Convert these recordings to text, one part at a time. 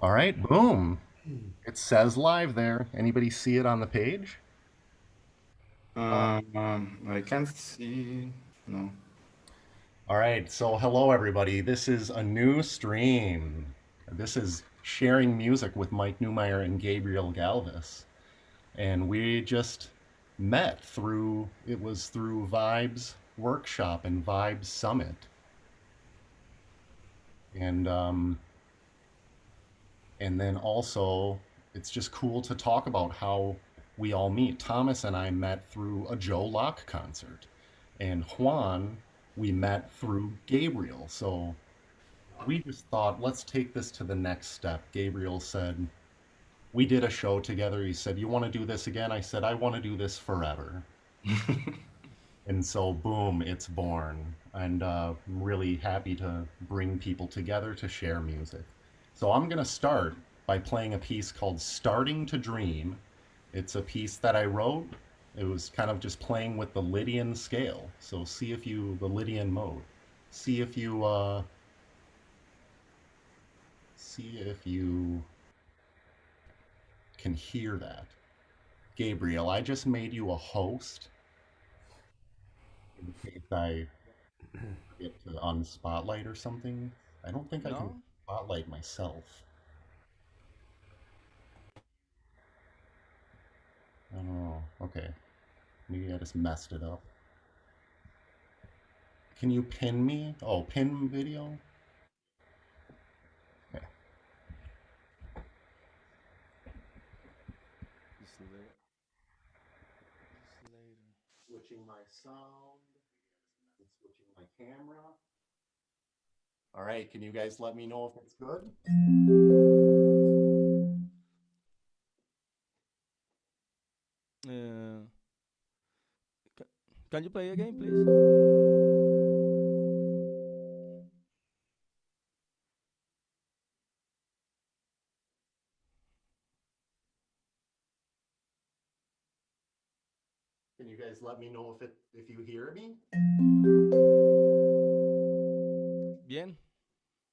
All right, boom. It says live there. Anybody see it on the page? I can't see. No. All right, so hello everybody. This is a new stream. This is sharing music with Mike Neumeyer and Gabriel Galvis. And we just met through it was through Vibes Workshop and Vibes Summit. And and then also it's just cool to talk about how we all meet. Thomas and I met through a Joe Locke concert, and Juan we met through Gabriel. So we just thought, let's take this to the next step. Gabriel said, we did a show together. He said, you want to do this again? I said, I want to do this forever. And so, boom, it's born. And I'm really happy to bring people together to share music. So, I'm going to start by playing a piece called Starting to Dream. It's a piece that I wrote. It was kind of just playing with the Lydian scale. So, the Lydian mode. See if you, uh, see if you can hear that. Gabriel, I just made you a host in case I get to unspotlight or something. I don't think I can No? spotlight myself. I don't know. Okay. Maybe I just messed it up. Can you pin me? Oh, pin video? Okay. Just later. Just later. Switching my sound and switching my camera. All right. Can you guys let me know if it's good? Uh, ca- can you play again, please? Can you guys let me know if you hear me? Bien.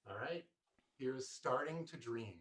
All right. Here's Starting to Dream.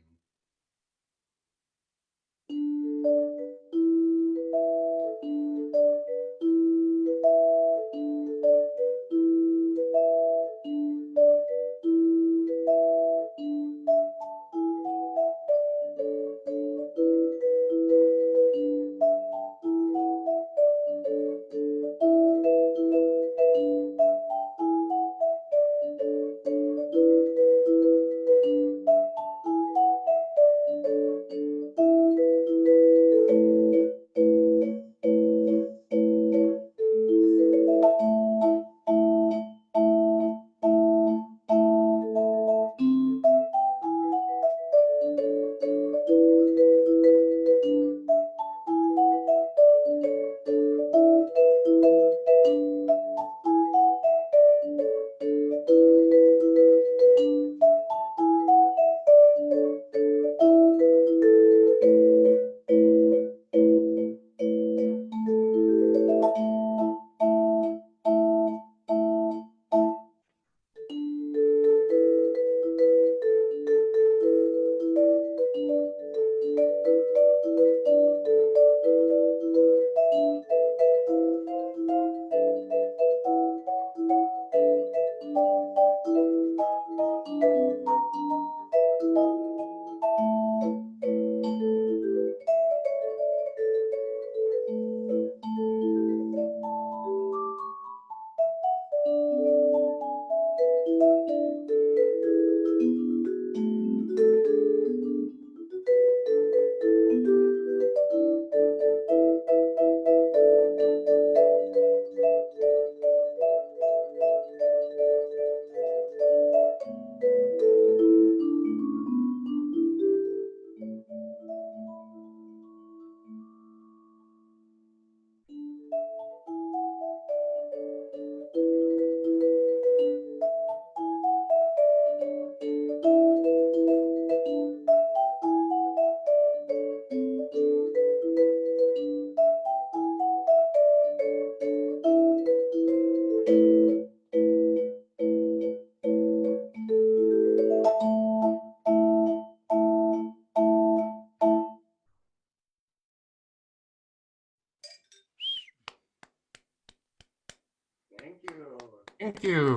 Thank you.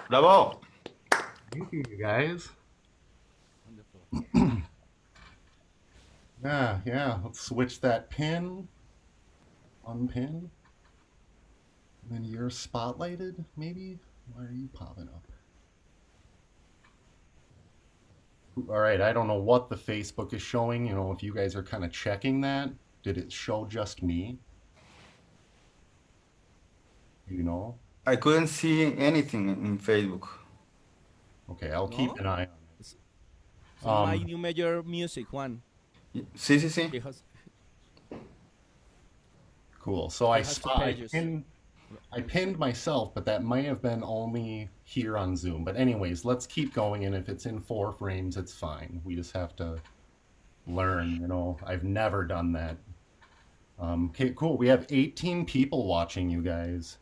Bravo. Thank you, guys. Wonderful. Yeah. Let's switch that pin. Unpin. And then you're spotlighted, maybe? Why are you popping up? All right, I don't know what the Facebook is showing. If you guys are kind of checking that, did it show just me? You know? I couldn't see anything in Facebook. Okay, I'll keep No? an eye It's, it's on on my it. Neumeyer music, Juan. Sí, sí, sí. He has Cool. So he I has two spot I pages. pinned I pinned myself, but that may have been only here on Zoom. But anyways, let's keep going, and if it's in 4 frames, it's fine. We just have to learn. I've never done that. Okay, cool. We have 18 people watching, you guys.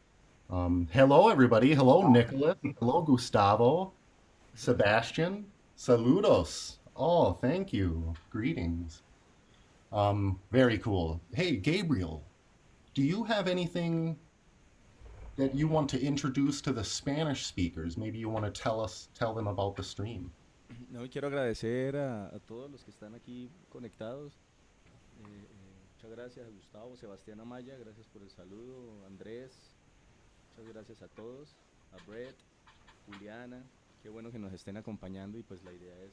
Hello, everybody. Hello, Nicholas. Hello, Gustavo. Sebastian. Saludos. Oh, thank you. Greetings. Very cool. Hey, Gabriel, do you have anything that you want to introduce to the Spanish speakers? Maybe you want to tell them about the stream. No, y quiero agradecer a todos los que están aquí conectados. Muchas gracias a Gustavo, Sebastián Amaya, gracias por el saludo, Andrés, muchas gracias a todos, a Brett, Juliana, qué bueno que nos estén acompañando y pues la idea es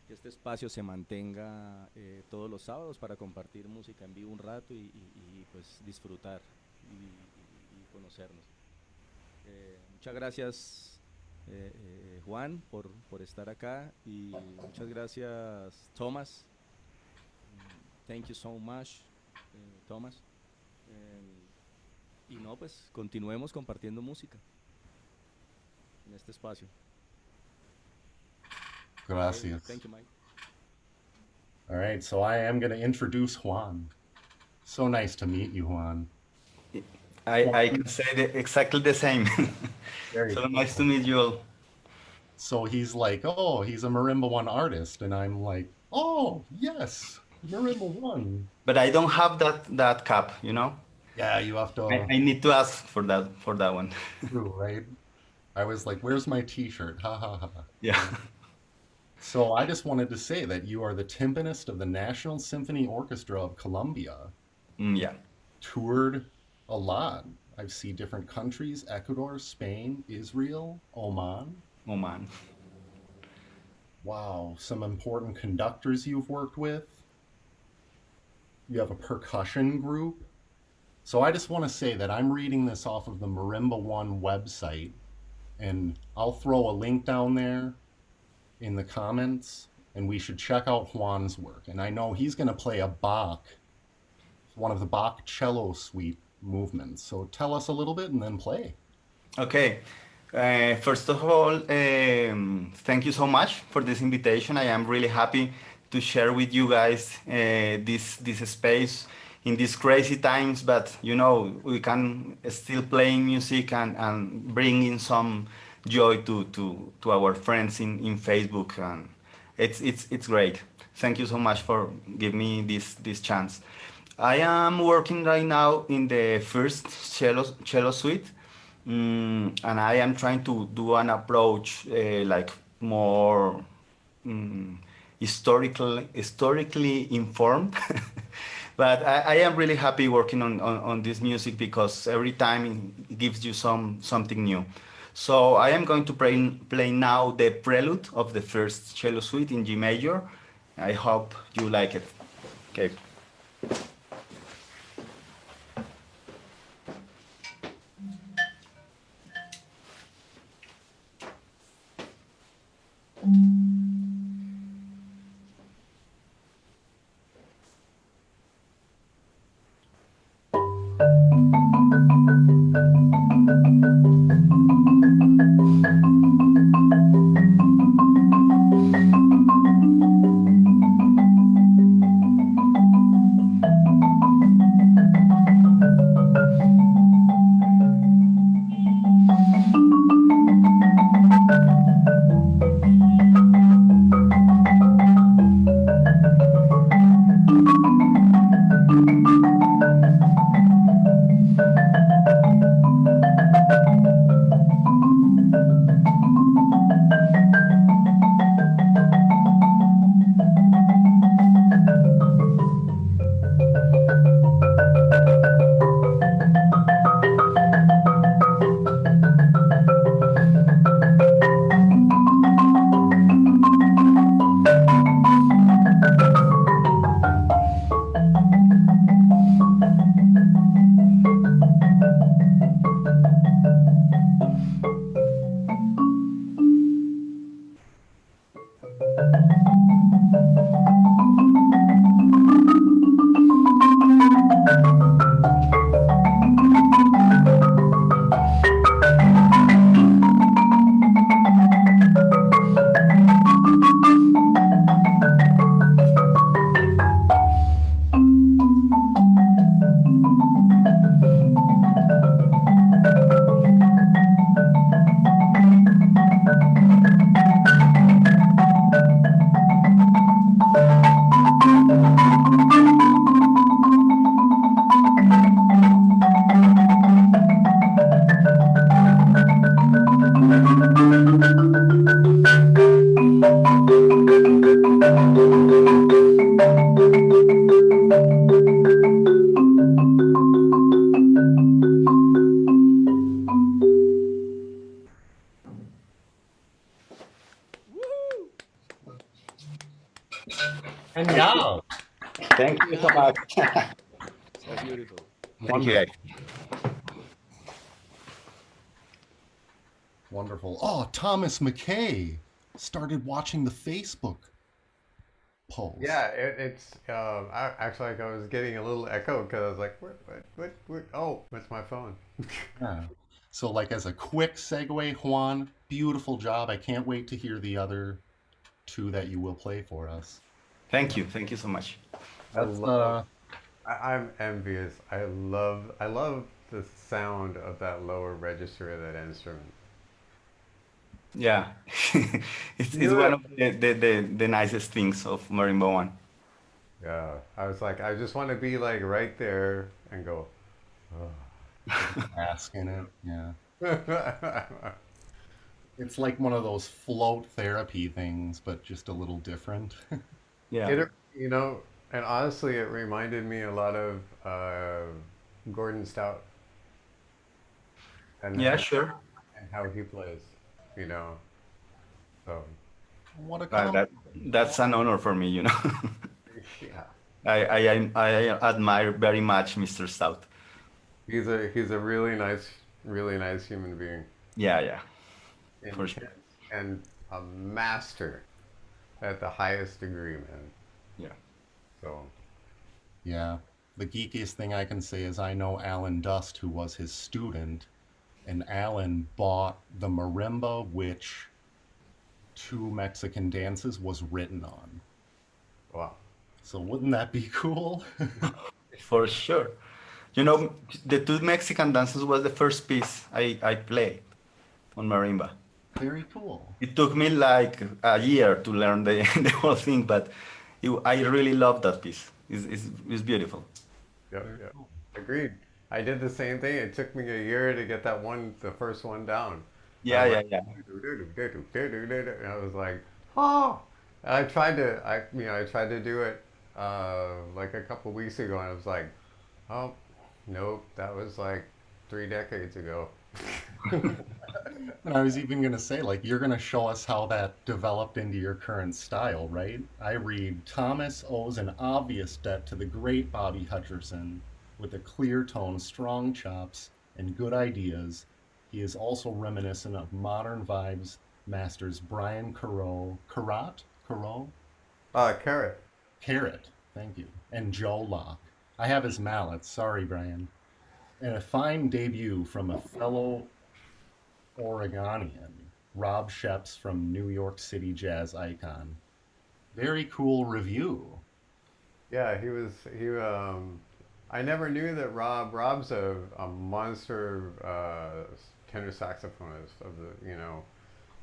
que este espacio se mantenga todos los sábados para compartir música en vivo un rato y, pues disfrutar y conocernos. Muchas gracias Juan por estar acá y muchas gracias Thomas. Thank you so much Thomas. Y no, pues continuemos compartiendo música en este espacio. Gracias. Thank you, Mike. All right, so I am going to introduce Juan. So nice to meet you, Juan. I can say exactly the same. Very So cool. nice to meet you all. So he's like, oh, he's a Marimba One artist, and I'm like, oh, yes, Marimba One. But I don't have that cap, you know? Yeah, you have to I need to ask for that one. do, right? I was like, where's my T-shirt? Ha ha ha. Yeah. So I just wanted to say that you are the timpanist of the National Symphony Orchestra of Colombia. Yeah. Toured a lot. I've seen different countries: Ecuador, Spain, Israel, Oman. Oh man. Wow, some important conductors you've worked with. You have a percussion group. So I just want to say that I'm reading this off of the Marimba One website, and I'll throw a link down there in the comments, and we should check out Juan's work. And I know he's going to play a Bach, one of the Bach cello suite movements. So tell us a little bit and then play. Okay. First of all, thank you so much for this invitation. I am really happy to share with you guys this space in these crazy times, but we can still play music and bring in some joy to our friends in Facebook, and it's great. Thank you so much for giving me this chance. I am working right now in the first cello suite, and I am trying to do an approach like more historically informed. But I am really happy working on this music because every time it gives you something new. So I am going to play now the prelude of the first cello suite in G major. I hope you like it. Okay. And yeah, Thank you so Yeah, much. so beautiful. Thank you, wonderful, guys. wonderful. Oh, Thomas Mackay started watching the Facebook Yeah, post. actually like I was getting a little echo because I was like, what? Oh, it's my phone. Yeah. So, like, as a quick segue, Juan, beautiful job. I can't wait to hear the other two that you will play for us. Thank you. Thank you so much. I Let's, love, I'm envious. I love the sound of that lower register of that instrument. Yeah, it's You one know, of the nicest things of Marimba One. yeah, I was like, I just want to be like right there and go, just bask in it. Yeah. oh. It's like one of those float therapy things, but just a little different. Yeah, It, you know, and honestly, it reminded me a lot of Gordon Stout and yeah, sure. and how he plays, you know. So What a Uh, that compliment. that's an honor for me, you know. yeah, I admire very much Mr. Stout. he's a really nice human being, Yeah, yeah, for sure. intense and a master at the highest degree, man. Yeah. So Yeah. The geekiest thing I can say is I know Alan Dust, who was his student, and Alan bought the marimba, which Two Mexican Dances was written on. wow, So wouldn't that be cool? For sure. You know, the two Mexican dances was the first piece I played on marimba. Very cool. It took me like a year to learn the, the whole thing, but I really love that piece. It's beautiful. yep, Very yep, cool. agreed. I did the same thing. It took me a year to get the first one down. I Yeah, was yeah, like, yeah. and I was like, oh. And I tried to do it like a couple weeks ago, and I was like, oh, nope, that was like 3 decades ago. And I was even going to say, like, you're going to show us how that developed into your current style, right? I read Thomas owes an obvious debt to the great Bobby Hutcherson with a clear tone, strong chops, and good ideas. He is also reminiscent of modern vibes masters Brian Carrot, Carrot. Carrot, thank you, and Joe Locke. I have his mallets, sorry, Brian. And a fine debut from a fellow Oregonian, Rob Sheps from New York City jazz icon. Very cool review. Yeah, I never knew that Rob's a monster tenor saxophonist of the, you know.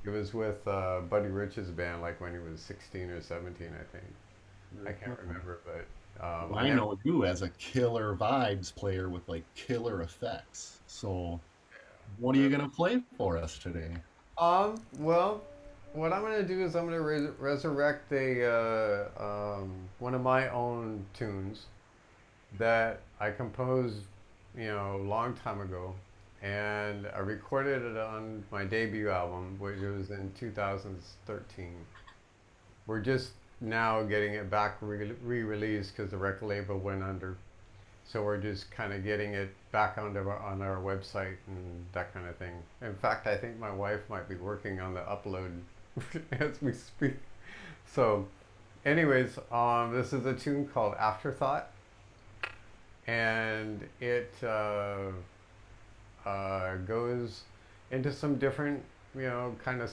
He was with Buddy Rich's band like when he was 16 or 17, I think. I Very can't cool. remember, but Well, I I never. know you as a killer vibes player with like killer effects. So, what are you going to play for us today? Well, what I'm gonna do is I'm gonna resurrect one of my own tunes that I composed, a long time ago, and I recorded it on my debut album, which was in 2013. We're just now getting it back re-released because the record label went under. So we're just kind of getting it back on our website and that kind of thing. In fact, I think my wife might be working on the upload as we speak. So, anyways, this is a tune called Afterthought, and it goes into some different, kind of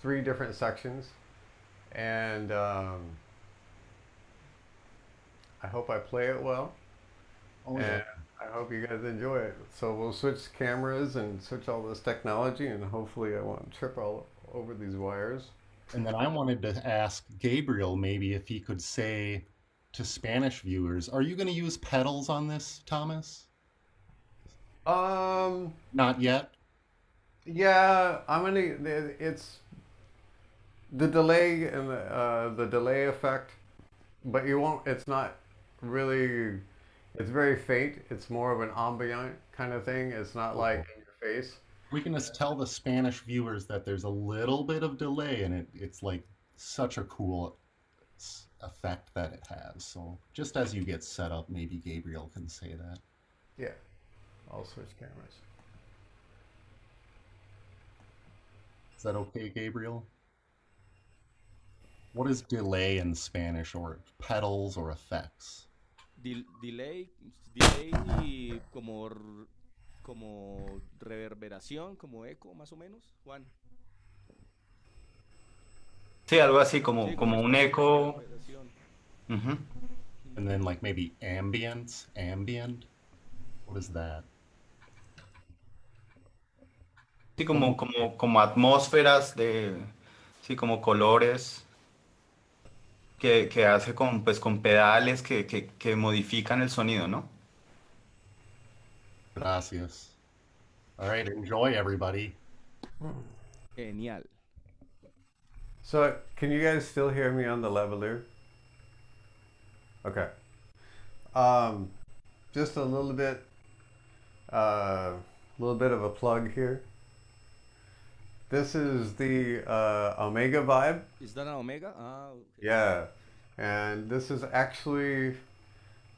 three different sections, and I hope I play it well. Oh And yeah. I hope you guys enjoy it. So we'll switch cameras and switch all this technology, and hopefully I won't trip all over these wires. And then I wanted to ask Gabriel maybe if he could say to Spanish viewers, are you going to use pedals on this, Thomas? Um, Not yet. yeah, I'm gonna. It's the delay and the delay effect, but you won't. It's not really. It's very faint. It's more of an ambient kind of thing. It's not like Oh. in your face. We can just tell the Spanish viewers that there's a little bit of delay and it's like such a cool effect that it has. So just as you get set up, maybe Gabriel can say that. Yeah, I'll switch cameras. Is that okay, Gabriel? What is delay in Spanish, or pedals or effects? Delay, delay como reverberación, como eco, más o menos, Juan. Sí, algo así como, Sí, como como una un especie de eco. reverberación. Ujú. And then like maybe ambience, ambient? What is that? Sí, Como como atmósferas de, sí, como colores que hace con, pues, con pedales que modifican el sonido, ¿no? gracias. All right, enjoy everybody. Genial. So, can you guys still hear me on the leveler? Okay. Um, just a little bit of a plug here. This is the Omega Vibe. Is that an Omega? Ah, okay. Yeah, and this is actually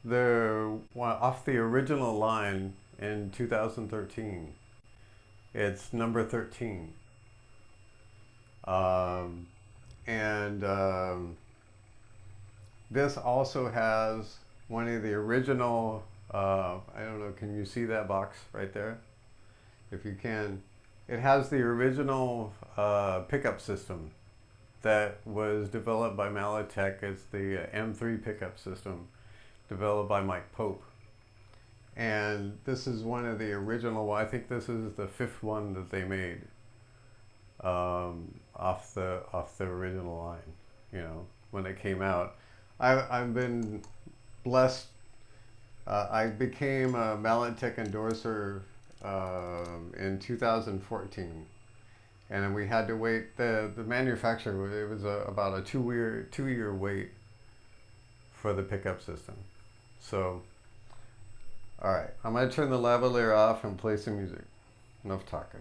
the one off the original line in 2013. It's number 13. Um, and this also has one of the original, I don't know, can you see that box right there? If you can, it has the original pickup system that was developed by Mallets. It's the M3 pickup system developed by Mike Pope. And this is one of the original, I think this is the fifth one that they made off the original line, when it came out. I've been blessed. I became a Mallet Tech endorser in 2014, and then we had to wait. The manufacturer, it was about a two-year wait for the pickup system. So, all right, I'm gonna turn the lavalier off and play some music. Enough talking.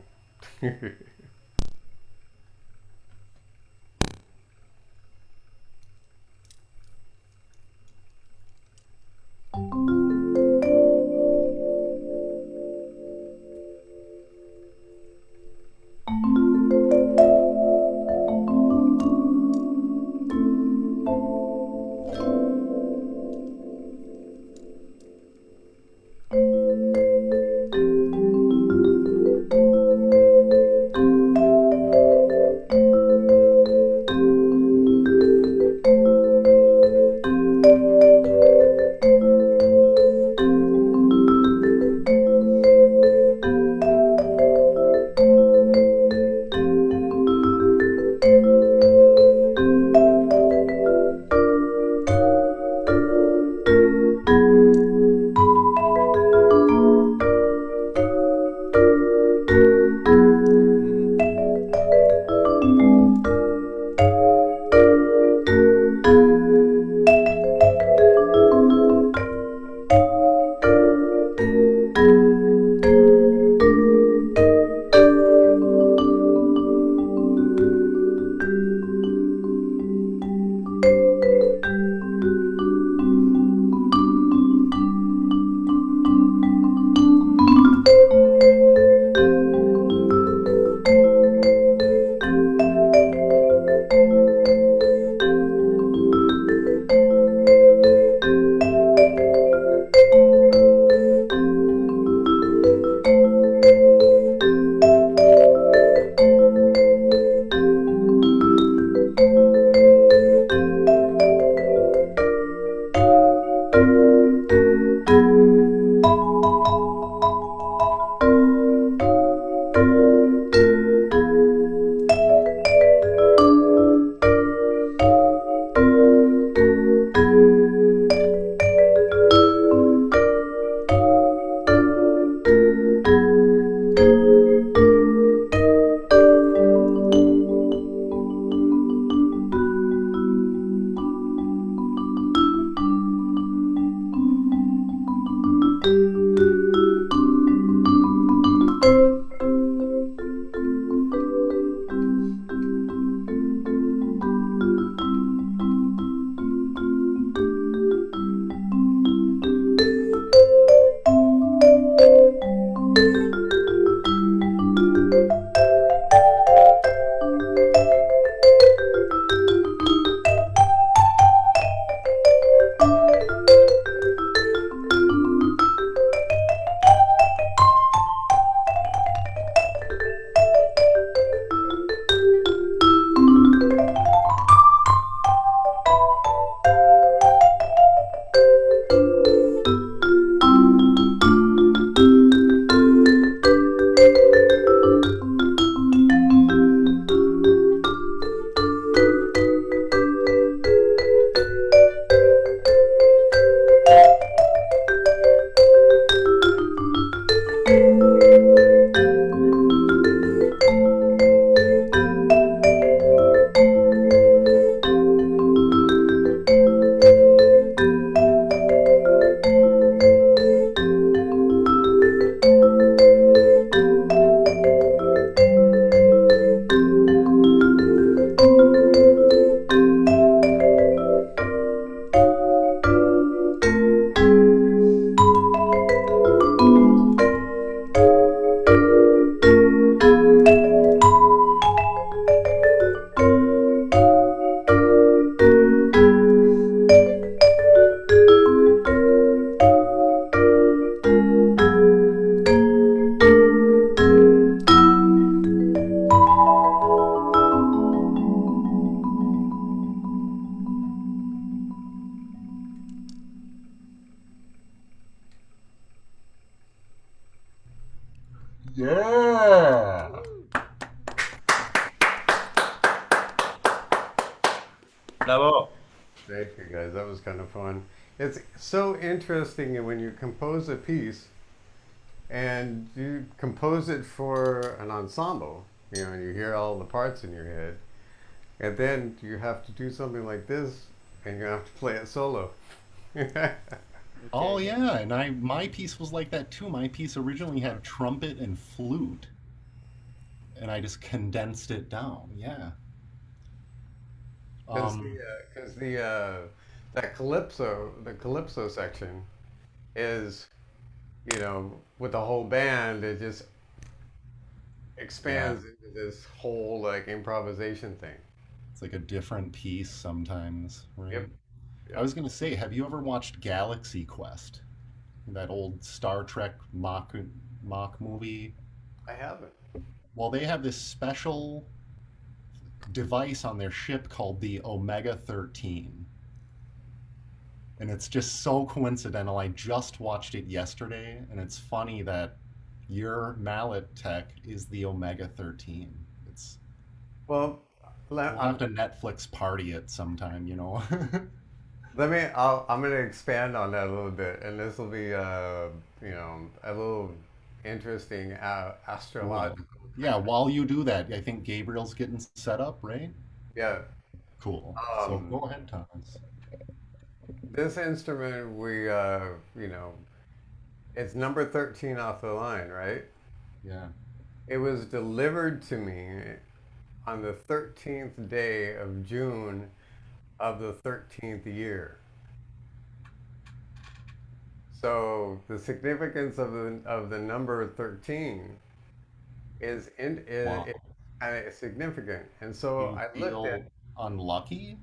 Bravo. Thank you guys. That was kind of fun. It's so interesting when you compose a piece and you compose it for an ensemble, and you hear all the parts in your head, and then you have to do something like this, and you have to play it solo. Oh Okay. yeah, and I my piece was like that too. My piece originally had trumpet and flute, and I just condensed it down. Yeah. Because Um, the calypso section is, with the whole band, it just yeah, expands into this whole like improvisation thing. it's like a different piece sometimes, right? Yep, I yep. was gonna say, have you ever watched Galaxy Quest? That old Star Trek mock movie? I haven't. Well, they have this special device on their ship called the Omega 13. And it's just so coincidental. I just watched it yesterday, and it's funny that your mallet tech is the Omega 13. It's Well, let, we'll have to Netflix party it sometime, you know. let me. I'm going to expand on that a little bit, and this will be, a little interesting Cool. astrological Yeah, kind of. while you do that, I think Gabriel's getting set up, right? Yeah. Cool. So go Um, ahead, Thomas. this instrument, it's number 13 off the line, right? Yeah. It was delivered to me on the 13th day of June of the 13th year. So the significance of the number 13 is Wow. kind of significant. And Do so you I looked at, feel unlucky?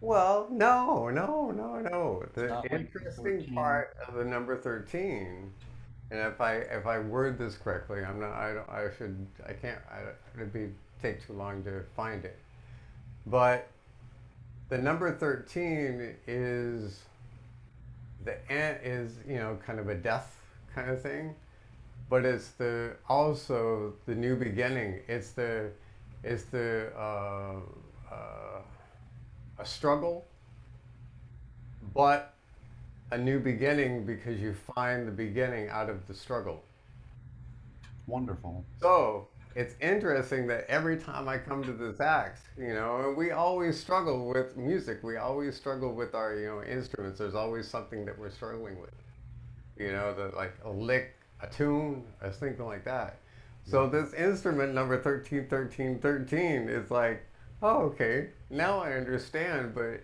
well, no, no, no, no. It's The not like the interesting 13. part of the number 13, and if I word this correctly, I'm not I don't I should I can't it'd be take too long to find it. But the number 13 is kind of a death kind of thing, but it's the also the new beginning. It's the a struggle, but a new beginning because you find the beginning out of the struggle. Wonderful. So it's interesting that every time I come to this act, and we always struggle with music. We always struggle with our, instruments. There's always something that we're struggling with. Like a lick, a tune, or something like that. So Yep. this instrument number 13, 13, 13 is like, oh, okay, now I understand, but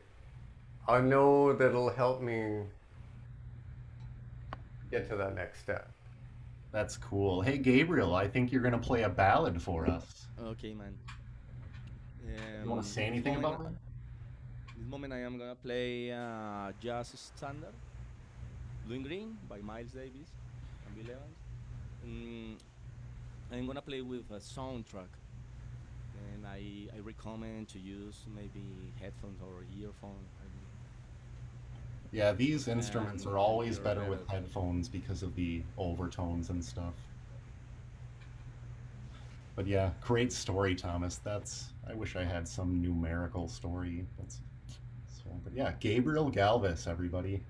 I know that it'll help me get to that next step. That's cool. Hey, Gabriel, I think you're going to play a ballad for us. Okay, man. You want to say This anything moment, about it? I am gonna play jazz standard, Blue and Green by Miles Davis and Bill Evans. Mm, I'm gonna play with a soundtrack, and I recommend to use maybe headphones or earphone. I don't know. Yeah, these instruments And are to always hear better better. with headphones because of the overtones and stuff. But yeah, great story, Thomas. I wish I had some numerical story. But yeah, Gabriel Galvis, everybody.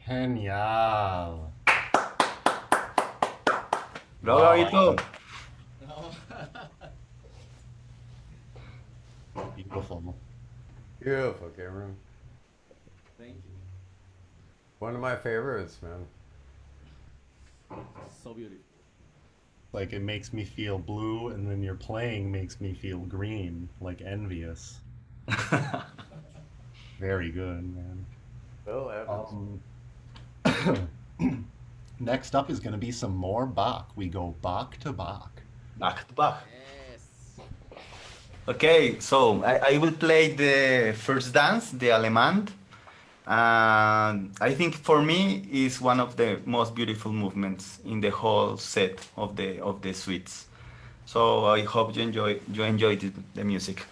Genial. Bravo, Wow, Gabito. beautiful. Beautiful, Cameron. Thank you. One of my favorites, man. So beautiful. Like it makes me feel blue, and then your playing makes me feel green, like envious. Very good, man. Bill Evans. Next up is going to be some more Bach. We go Bach to Bach. Back to back. Yes. Okay, so I will play the first dance, the Alemán. And I think for me is one of the most beautiful movements in the whole set of the suites. So I hope you enjoyed the music.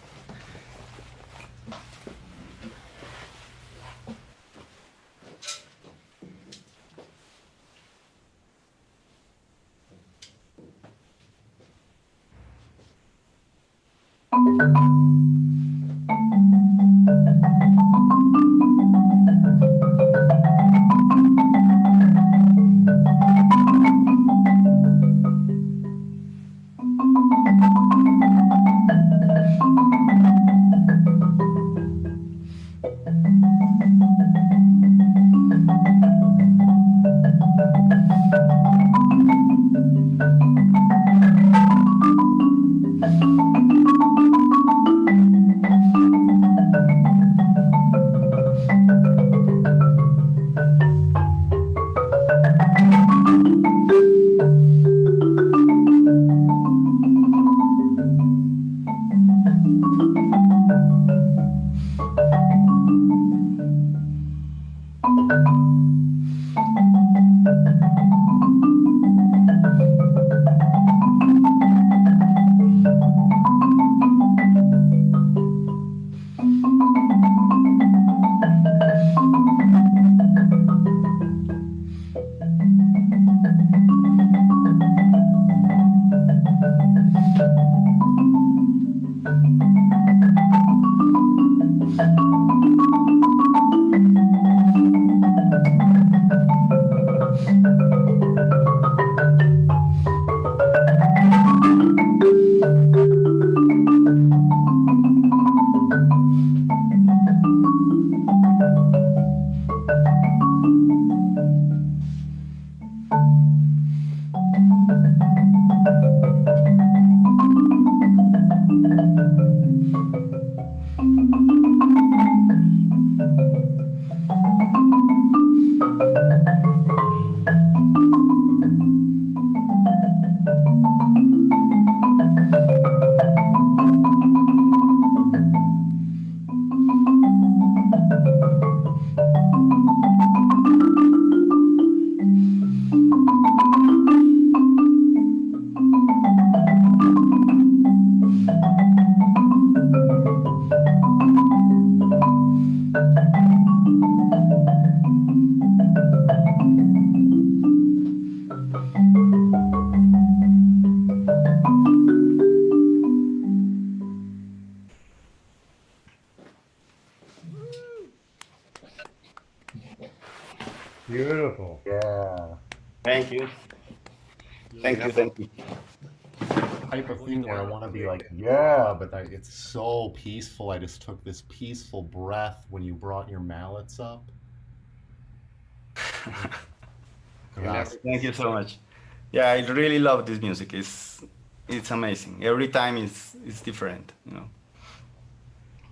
Beautiful. Yeah. Thank you. You Thank know, you, thank you. Type of thing where I want to be like, yeah, but it's so peaceful. I just took this peaceful breath when you brought your mallets up. you never, Gracias. Thank you so much. Yeah, I really love this music. It's amazing. Every time it's different, you know.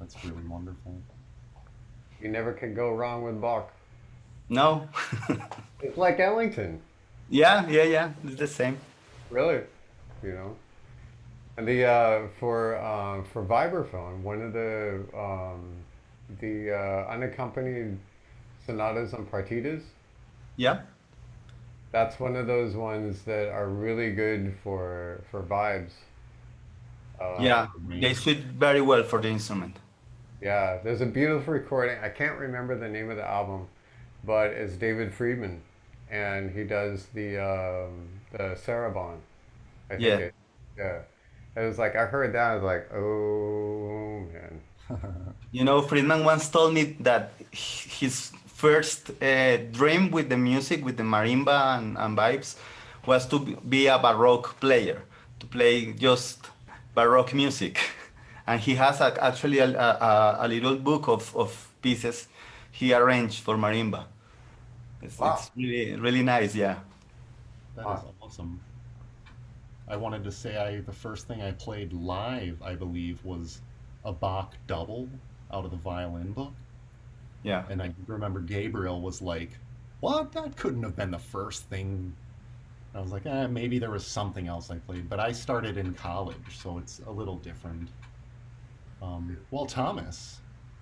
That's really wonderful. you never can go wrong with Bach. No? It's like Ellington, Yeah. It's the same. really. You know, and the for vibraphone, one of the unaccompanied sonatas and partitas. Yeah. That's one of those ones that are really good for vibes. Yeah. They Amazing. suit very well for the instrument. Yeah, there's a beautiful recording. I can't remember the name of the album, but it's David Friedman, and he does the Sarabon. I think Yeah. it. Yeah, it was like I heard that. I was like, oh man. You know, Friedman once told me that his first dream with the music, with the marimba and vibes, was to be a baroque player, to play just baroque music. And he has actually a little book of pieces he arranged for marimba. Wow. It's really really nice, yeah. That is Awesome. awesome. I wanted to say the first thing I played live, I believe, was a Bach double out of the violin book. Yeah. And I remember Gabriel was like, "What? That couldn't have been the first thing." I was like, maybe there was something else I played, but I started in college, so it's a little different. Well, Thomas,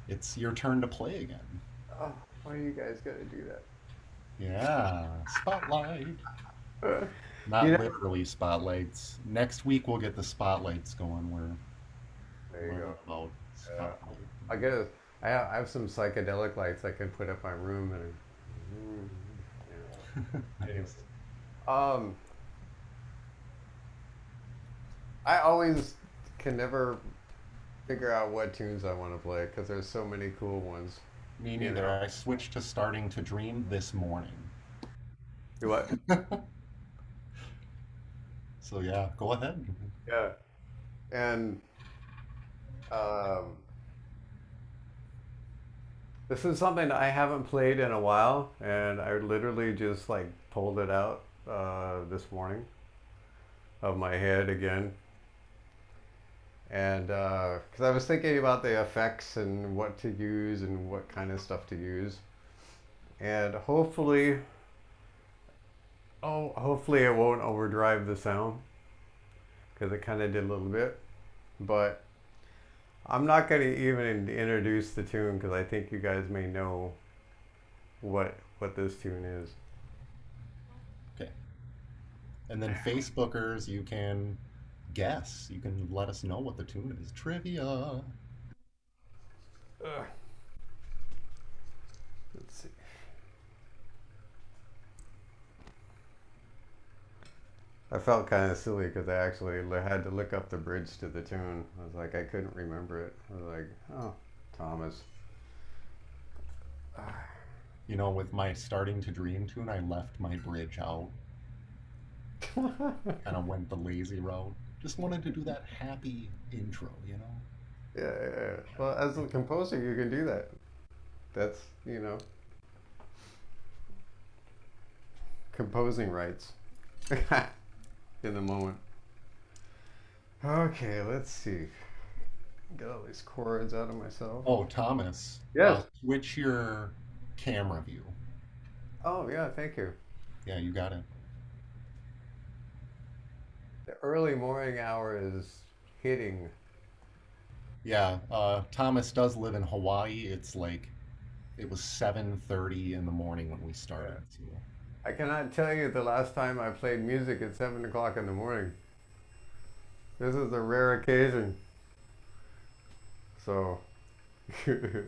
it's your turn to play again. Oh, why are you guys gonna do that? Yeah, spotlight. You Not know, literally spotlights. Next week we'll get the spotlights going where there you learn go. about Yeah. spotlight. I guess I have some psychedelic lights I can put up my room and anyway. Nice. Um, I always can never figure out what tunes I want to play because there's so many cool ones. Me You neither. know. I switched to starting to dream this morning. You what? So yeah, go ahead. Yeah. And um, this is something I haven't played in a while, and I literally just like pulled it out this morning of my head again. And because I was thinking about the effects and what to use and what kind of stuff to use. And hopefully it won't overdrive the sound because it kind of did a little bit. But I'm not going to even introduce the tune because I think you guys may know what this tune is. Okay. And then Facebookers, you can guess. You can let us know what the tune is. Trivia. Ugh. Let's see. I felt kind of silly because I actually had to look up the bridge to the tune. I was like, I couldn't remember it. I was like, oh, Thomas. You know, with my starting to dream tune, I left my bridge out. Kind of went the lazy route. Just wanted to do that happy intro, you know? Yeah, yeah, yeah. Well, as a composer, you can do that. That's, composing rights in the moment. Okay, let's see. Get all these chords out of myself. Oh, Thomas. Yes. Switch your camera view. Oh, yeah, thank you. Yeah, you got it. The early morning hour is hitting. Yeah, Thomas does live in Hawaii. It's like it was 7:30 in the morning when we started. So. I cannot tell you the last time I played music at 7 o'clock in the morning. This is a rare occasion. So, yeah.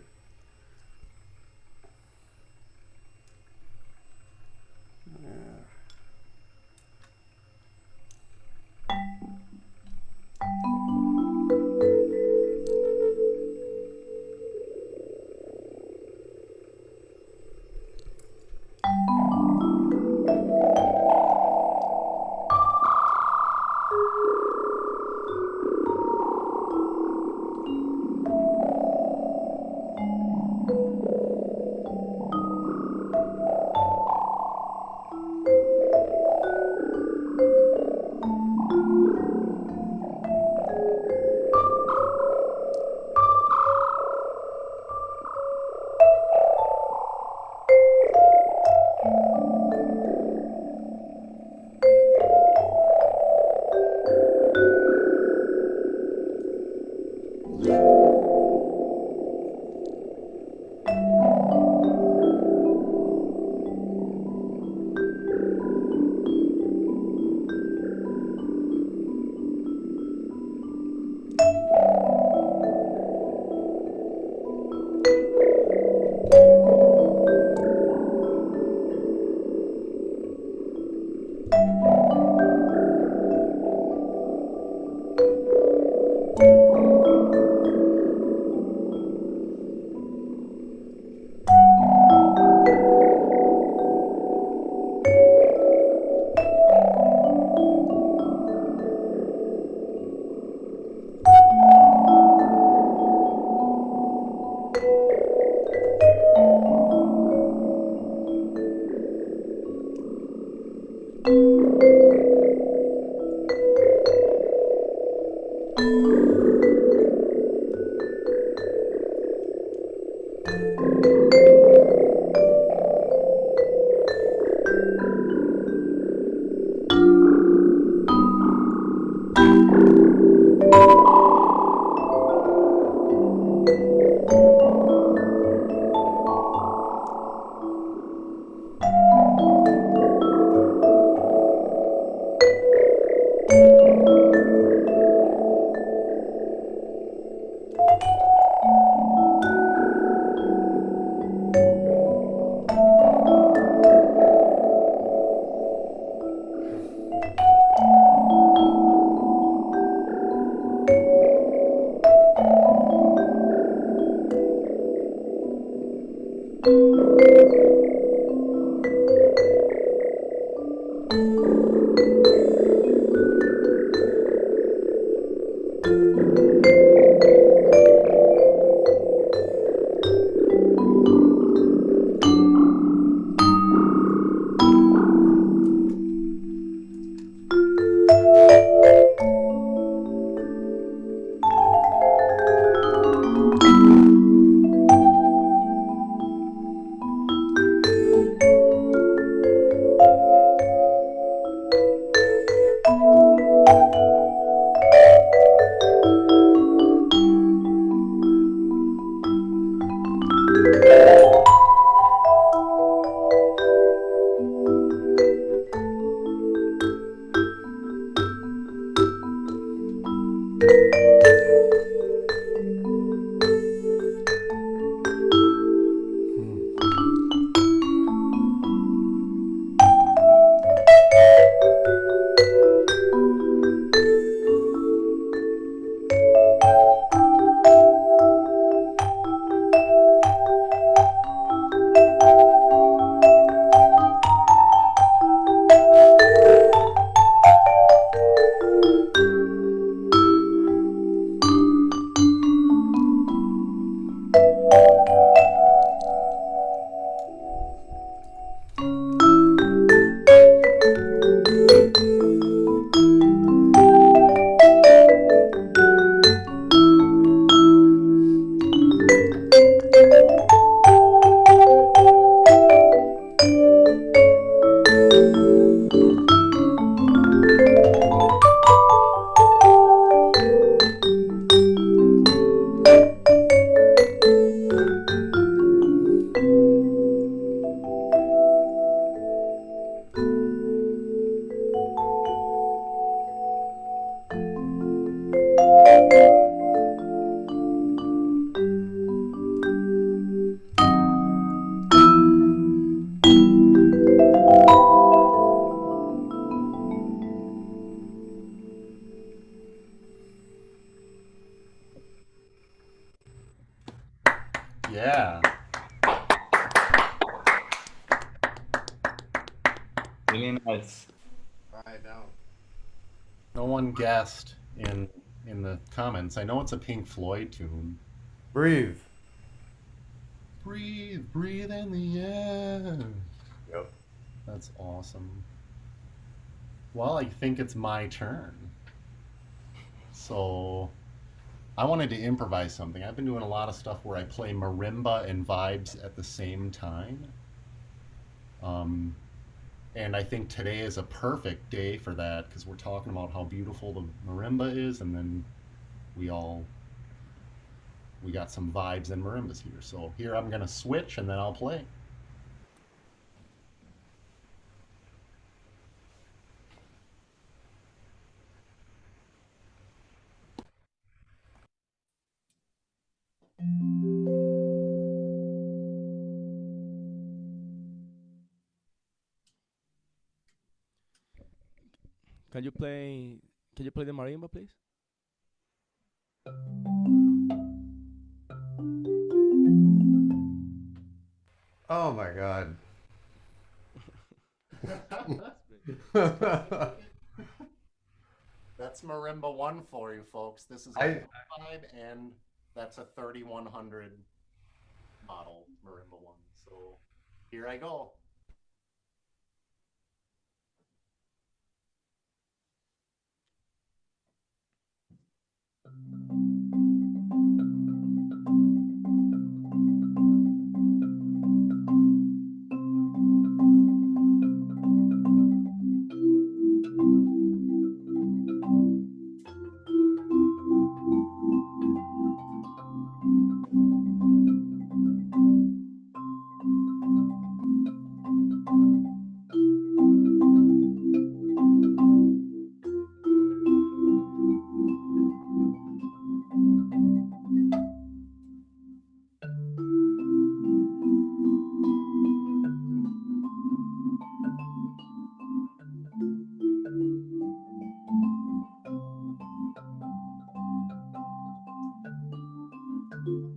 Yeah. Really nice. Right now. No one guessed in the comments. I know it's a Pink Floyd tune. Breathe. Breathe, breathe in the air. Yep. That's awesome. Well, I think it's my turn. So I wanted to improvise something. I've been doing a lot of stuff where I play marimba and vibes at the same time. Um, and I think today is a perfect day for that because we're talking about how beautiful the marimba is, and then we all we got some vibes and marimbas here. So here I'm gonna switch and then I'll play. Can you play? Can you play the marimba, please? Oh my God. That's marimba one for you folks. This is a I vibe, and that's a 3100 model marimba one. So here I go. So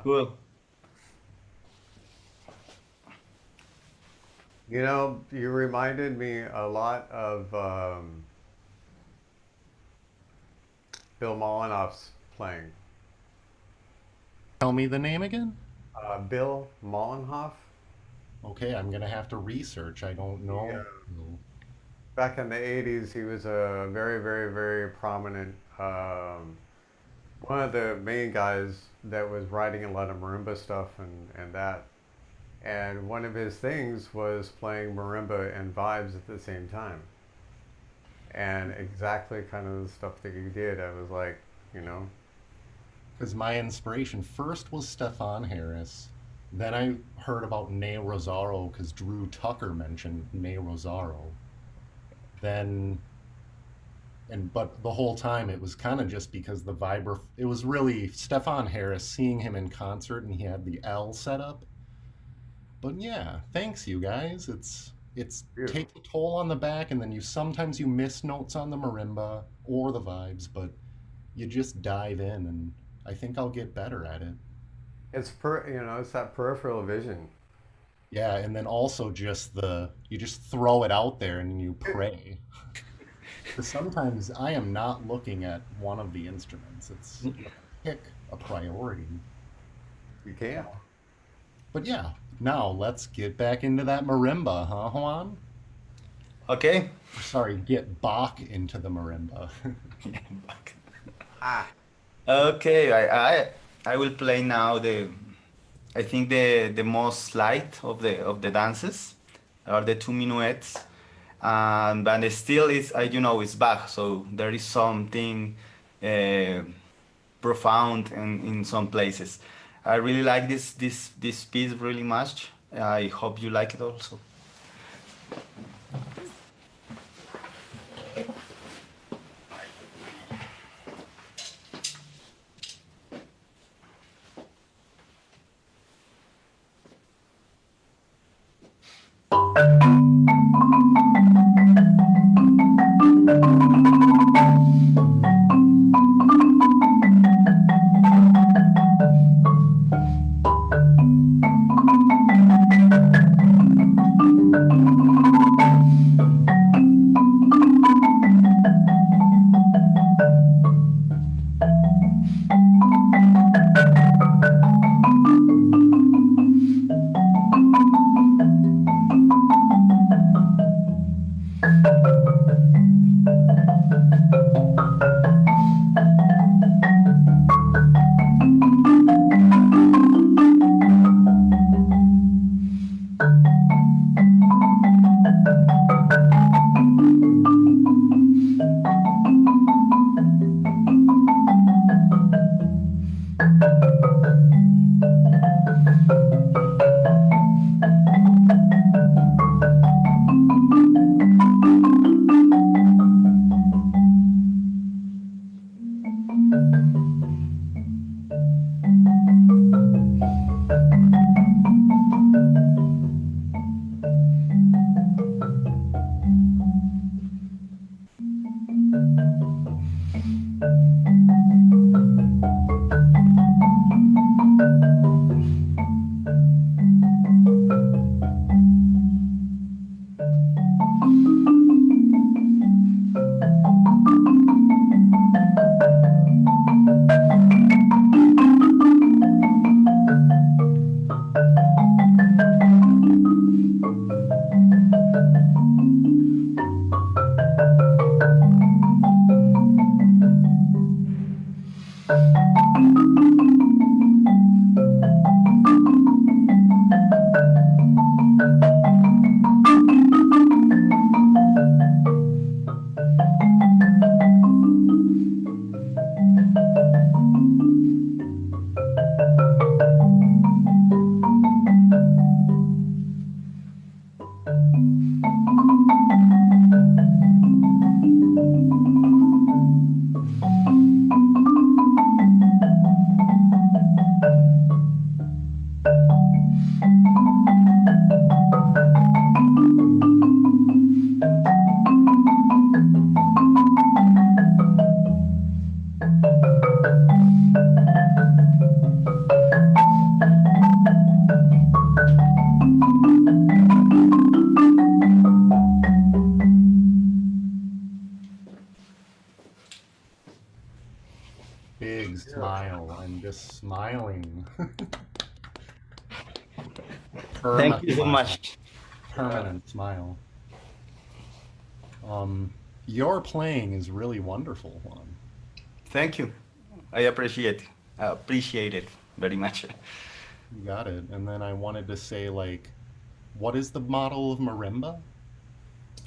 cool. You know, you reminded me a lot of Bill Molinoff's playing. Tell me the name again? Bill Mollenhoff, Okay, I'm gonna have to research. I don't know. yeah. Back in the 80s, he was a very, very, very prominent, one of the main guys that was writing a lot of marimba stuff and that. And one of his things was playing marimba and vibes at the same time. And exactly kind of the stuff that he did, I was like, you know, Because my inspiration first was Stefan Harris. Then I heard about Ne Rosaro because Drew Tucker mentioned Ne Rosaro. Then, but the whole time it was kind of just because the vibra. It was really Stefan Harris, seeing him in concert, and he had the L set up. But yeah, thanks you guys. It's beautiful. takes a toll on the back, and then sometimes you miss notes on the marimba or the vibes, but you just dive in, and I think I'll get better at it. It's that peripheral vision. Yeah, and then also just you just throw it out there and you pray. 'Cause sometimes I am not looking at one of the instruments. It's pick a priority. You can't. But yeah, now let's get back into that marimba, huh, Juan? Okay. Sorry, get Bach into the marimba. Ah. Okay, I will play now I think the most light of the dances are the two minuets, and but still it's it's Bach, so there is something uh, profound in some places. I really like this piece really much. I hope you like it also. Big smile and just smiling. Thank Perma you so smile. much. Yeah. Permanent smile. Your playing is really wonderful, Juan. Thank you. I appreciate it very much. You got it. And then I wanted to say, like, what is the model of marimba?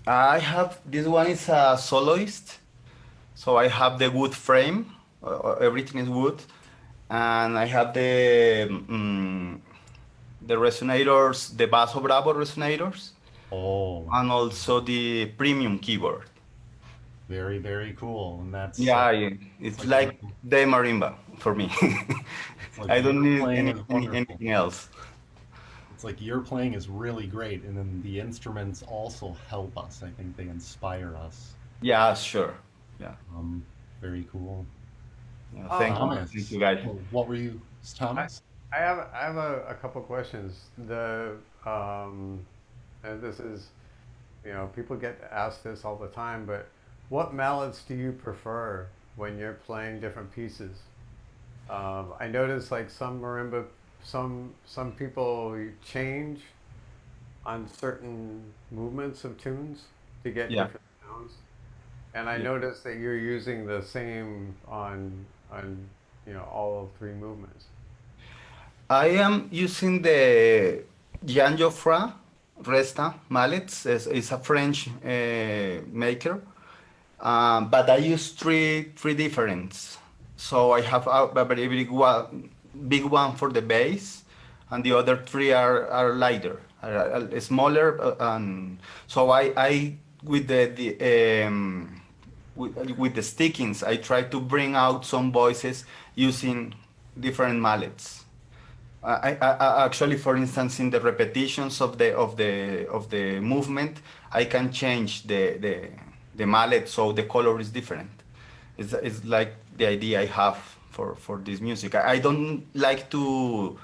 I have this one is a soloist, so I have the wood frame. Everything is wood, and I have the resonators, the Basso Bravo resonators, Oh, and also the premium keyboard. very, very cool. And that's Yeah, it's it's like your like the marimba for me. it's like I your don't need playing is wonderful. anything else. It's like your playing is really great, and then the instruments also help us. I think they inspire us. Yeah, sure. Yeah, Um, Very cool. yeah. Thank Thomas, you guys. oh, what were you, I Thomas? I have a couple questions. Um, and this is, people get asked this all the time, but what mallets do you prefer when you're playing different pieces? I notice like some marimba, some people change on certain movements of tunes to get Yeah. different sounds. And I Yeah. noticed that you're using the same on all three movements. I am using the Jean Geoffroy Resta Mallets. It's a French maker, but I use three different. So I have a very big one for the bass, and the other three are lighter, are smaller, and so I with with the stickings, I try to bring out some voices using different mallets. Actually, for instance, in the repetitions of the movement, I can change the mallet so the color is different. It's like the idea I have for this music. I don't like to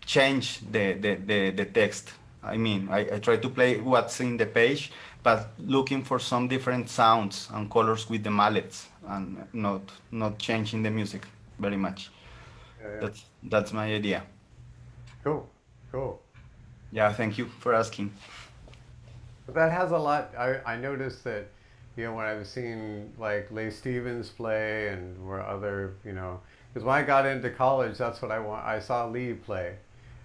change the text. I mean, I try to play what's in the page, but looking for some different sounds and colors with the mallets and not changing the music very much. Yeah, yeah. That's my idea. Cool, cool. Yeah, thank you for asking. But that has a lot. I noticed that, when I was seeing like Leigh Stevens play and where other, because when I got into college, that's what I want. I saw Lee play,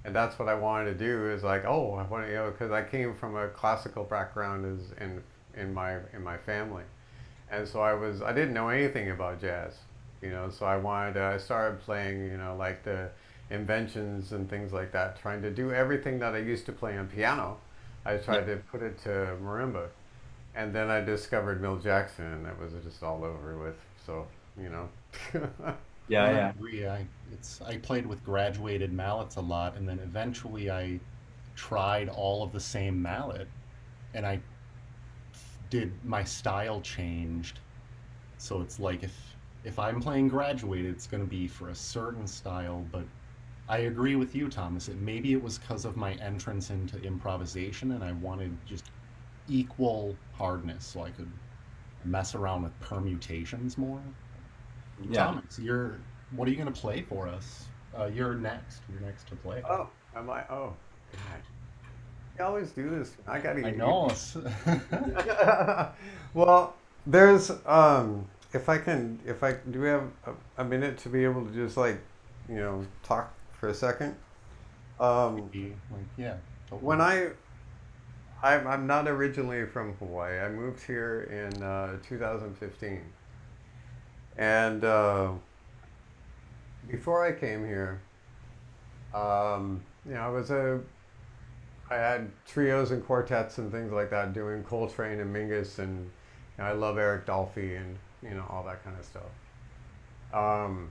and that's what I wanted to do. Is like, oh, I want to, because I came from a classical background as in my family, and so I didn't know anything about jazz, so I started playing, like inventions and things like that, trying to do everything that I used to play on piano. I tried to put it to marimba. And then I discovered Milt Jackson, and that was just all over with. So, you know. Yeah, I yeah. agree. I played with graduated mallets a lot, and then eventually I tried all of the same mallet, and I did my style changed. So it's like if I'm playing graduated, it's going to be for a certain style. But I agree with you, Thomas. Maybe it was because of my entrance into improvisation, and I wanted just equal hardness, so I could mess around with permutations more. Yeah. Thomas, what are you going to play for us? You're next. You're next to play. Oh, am I? Oh, God. I always do this. I gotta I eat. know. Well, there's do we have a minute to be able to just like, talk for a second? Um, Like, yeah, when totally. I'm not originally from Hawaii. I moved here in 2015, and before I came here, I had trios and quartets and things like that, doing Coltrane and Mingus, and I love Eric Dolphy and all that kind of stuff. Um,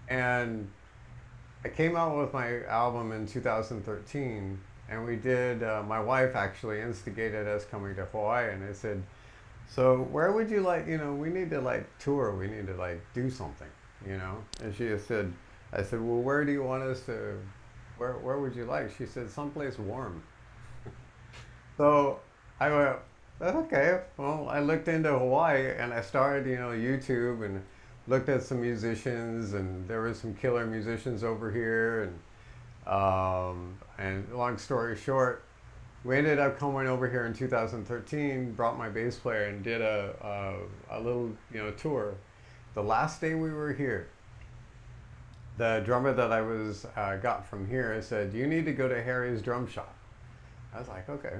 and I came out with my album in 2013, and we did. My wife actually instigated us coming to Hawaii, and I said, "So where would you like? We need to like tour. We need to like do something, And she just said, "I said, well, where do you want us to? Where would you like?" She said, "Someplace warm." So I went, okay. Well, I looked into Hawaii and I started, YouTube and looked at some musicians, and there were some killer musicians over here. And long story short, we ended up coming over here in 2013, brought my bass player and did a little, tour. The last day we were here, the drummer that I was got from here said, "You need to go to Harry's drum shop." I was like, okay,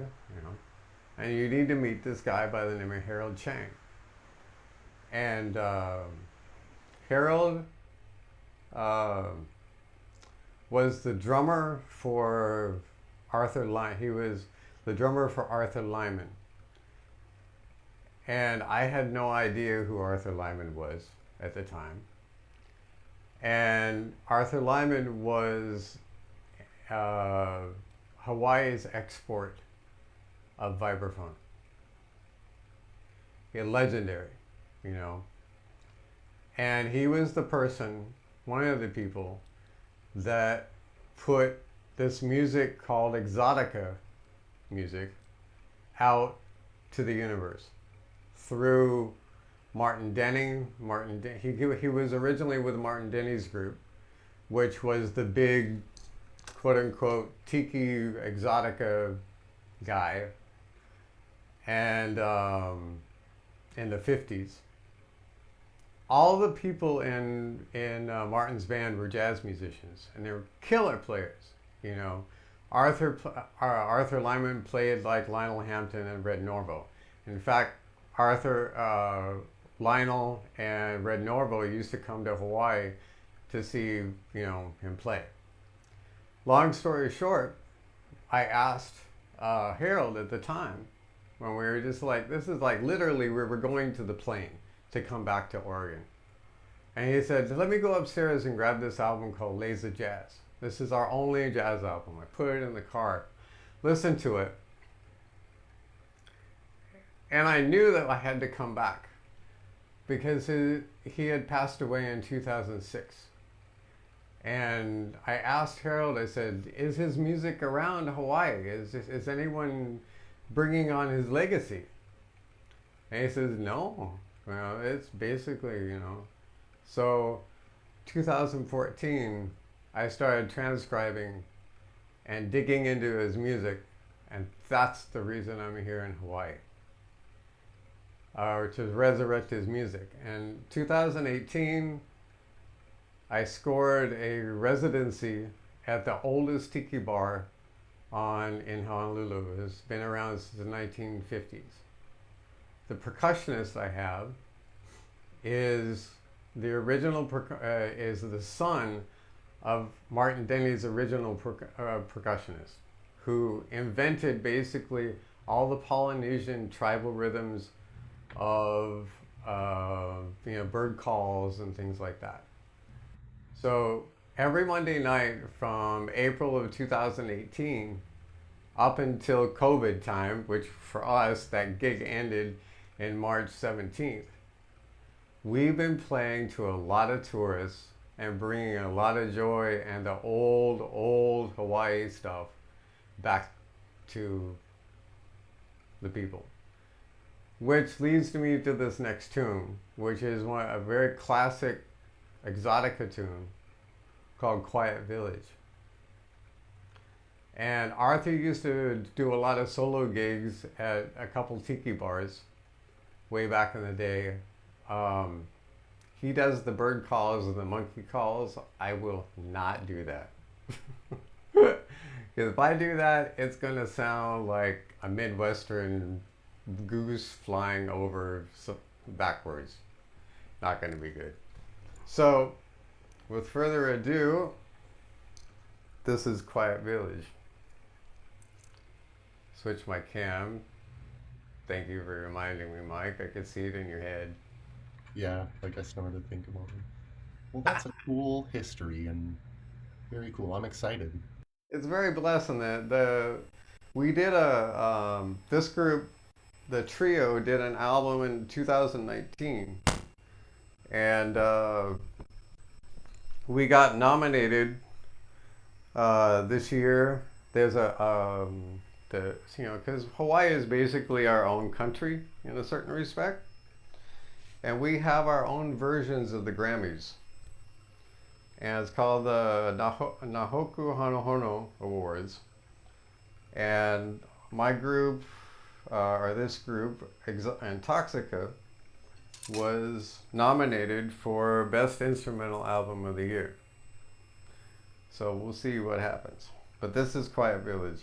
and you need to meet this guy by the name of Harold Chang. And Harold uh, was the drummer for Arthur Lyman. He was the drummer for Arthur Lyman. And I had no idea who Arthur Lyman was at the time. And Arthur Lyman was uh, Hawaii's export of vibraphone. Legendary, you know. And he was the person, one of the people, that put this music called exotica music out to the universe through Martin Denning. He was originally with Martin Denny's group, which was the big, quote unquote, tiki exotica guy, and in the 50s. All the people in Martin's band were jazz musicians, and they were killer players. You know, Arthur Lyman played like Lionel Hampton and Red Norvo. In fact, Lionel and Red Norvo used to come to Hawaii to see him play. Long story short, I asked Harold at the time, when we were just like, this is like literally we were going to the plane to come back to Oregon. And he said, let me go upstairs and grab this album called Laser Jazz. This is our only jazz album. I put it in the car, listened to it, and I knew that I had to come back because he had passed away in 2006. And I asked Harold, I said, is his music around Hawaii? Is anyone bringing on his legacy? And he says, no. Well, it's basically, So 2014, I started transcribing and digging into his music, and that's the reason I'm here in Hawaii. To resurrect his music. And 2018, I scored a residency at the oldest tiki bar in Honolulu. It's been around since the 1950s. The percussionist I have is the original is the son of Martin Denny's original percussionist, who invented basically all the Polynesian tribal rhythms of bird calls and things like that. So every Monday night from April of 2018 up until COVID time, which for us, that gig ended in March 17th, we've been playing to a lot of tourists and bringing a lot of joy and the old Hawaii stuff back to the people. Which leads me to this next tune, which is a very classic exotica tune called Quiet Village. And Arthur used to do a lot of solo gigs at a couple tiki bars way back in the day. He does the bird calls and the monkey calls. I will not do that. Because if I do that, it's going to sound like a Midwestern goose flying over backwards. Not going to be good. So, with further ado, this is Quiet Village. Switch my cam. Thank you for reminding me, Mike. I could see it in your head. Yeah, like I started to think about it. Well, that's a cool history and very cool. I'm excited. It's very blessing that we did this group, the trio, did an album in 2019, and we got nominated this year. There's because Hawaii is basically our own country in a certain respect. And we have our own versions of the Grammys. And it's called the Nahoku Hanohono Awards. And my group, or this group, Antoxica, was nominated for Best Instrumental Album of the Year. So we'll see what happens. But this is Quiet Village.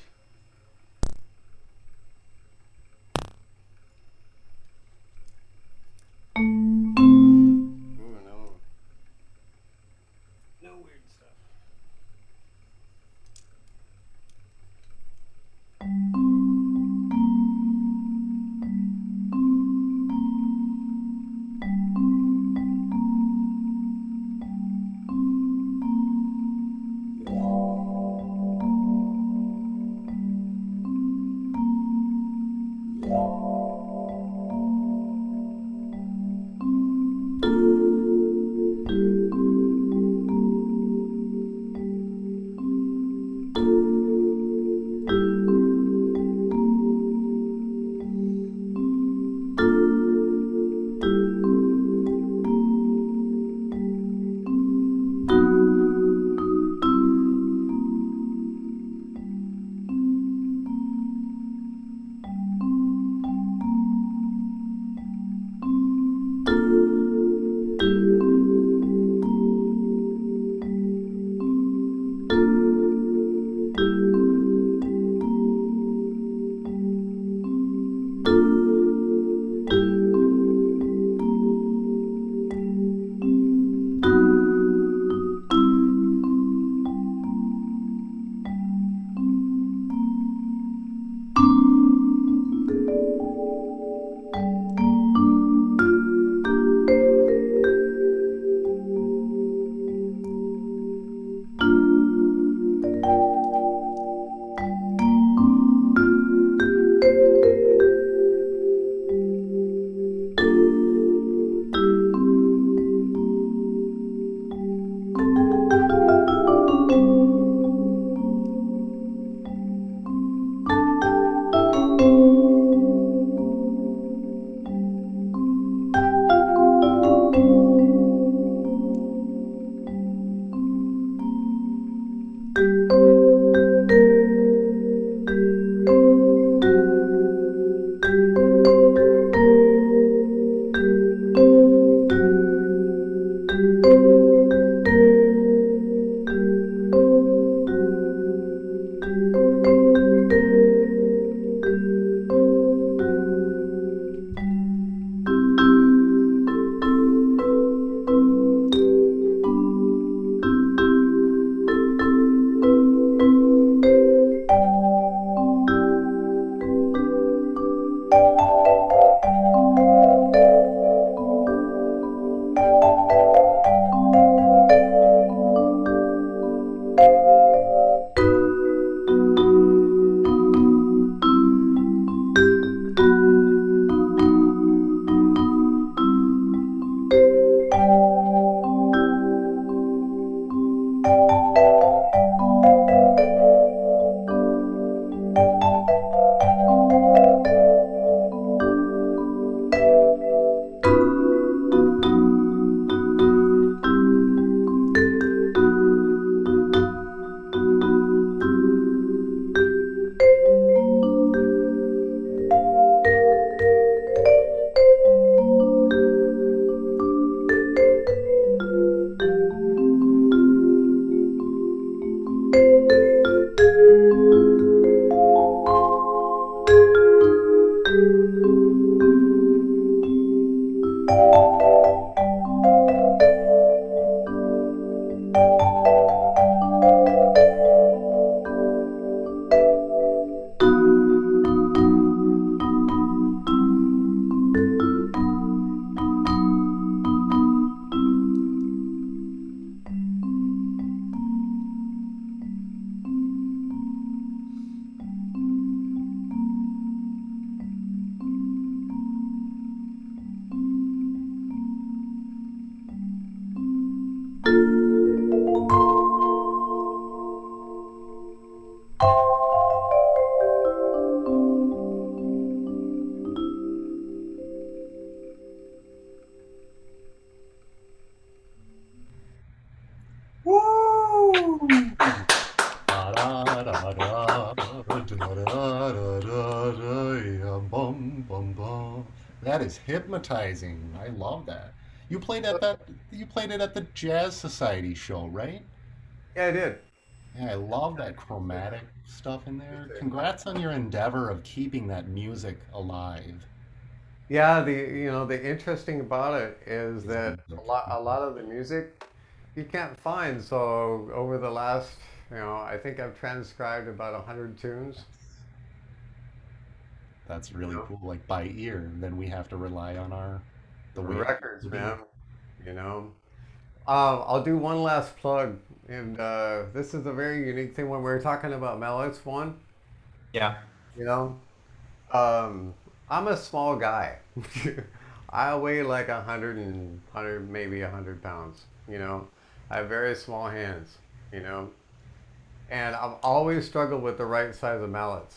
That is hypnotizing. I love that. You played at that. You played it at the Jazz Society show, right? Yeah, I did. Yeah, I love that chromatic stuff in Me there. too. Congrats on your endeavor of keeping that music alive. Yeah, the interesting about it is His that music. a lot of the music you can't find. So over the last, I think I've transcribed about 100 tunes. That's You really know, cool. Like by ear, and then we have to rely on our the way it used records, to be. man. You know. I'll do one last plug, and this is a very unique thing when we were talking about Mallets one. Yeah. You know, um, I'm a small guy. I weigh like 100, maybe 100 pounds. I have very small hands. You know, and I've always struggled with the right size of mallets.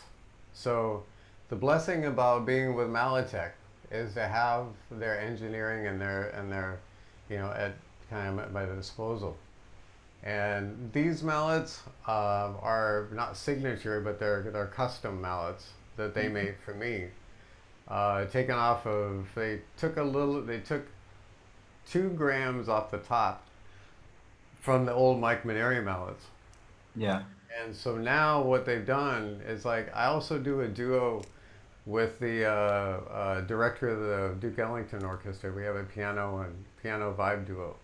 So, the blessing about being with Malletech is to have their engineering and their, at kind of at my disposal. And these mallets are not signature, but they're custom mallets that they made for me. Taken off of they took 2 grams off the top from the old Mike Maneri mallets. Yeah. And so now what they've done is like I also do a duo with the director of the Duke Ellington Orchestra. We have a piano vibe duo.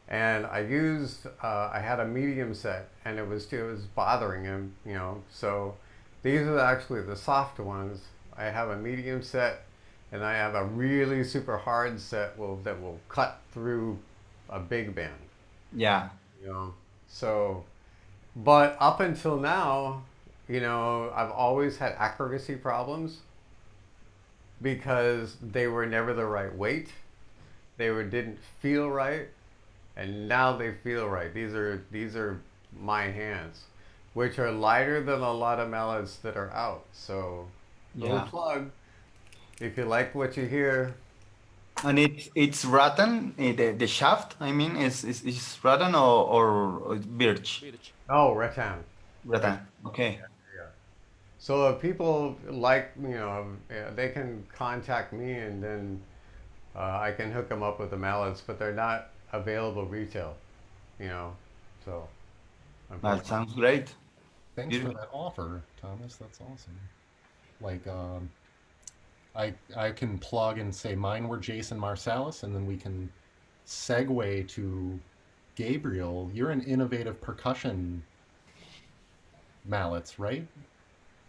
And I had a medium set, and it was bothering him, So these are actually the soft ones. I have a medium set, and I have a really super hard set that will cut through a big band, Yeah. you know. So, but up until now, I've always had accuracy problems because they were never the right weight. Didn't feel right, and now they feel right. These are my hands, which are lighter than a lot of mallets that are out. So, little Yeah. plug. If you like what you hear, And it's rattan, the shaft, I mean, is rattan or birch? Birch. oh, rattan, rattan. Rattan. Okay. Yeah. So if people like, they can contact me, and then I can hook them up with the mallets, but they're not available retail, you know. So That unfortunately, sounds great. Thanks for Beautiful. that offer, Thomas. That's awesome. Like, I can plug and say mine were Jason Marsalis, and then we can segue to Gabriel. You're an innovative percussion mallets, right?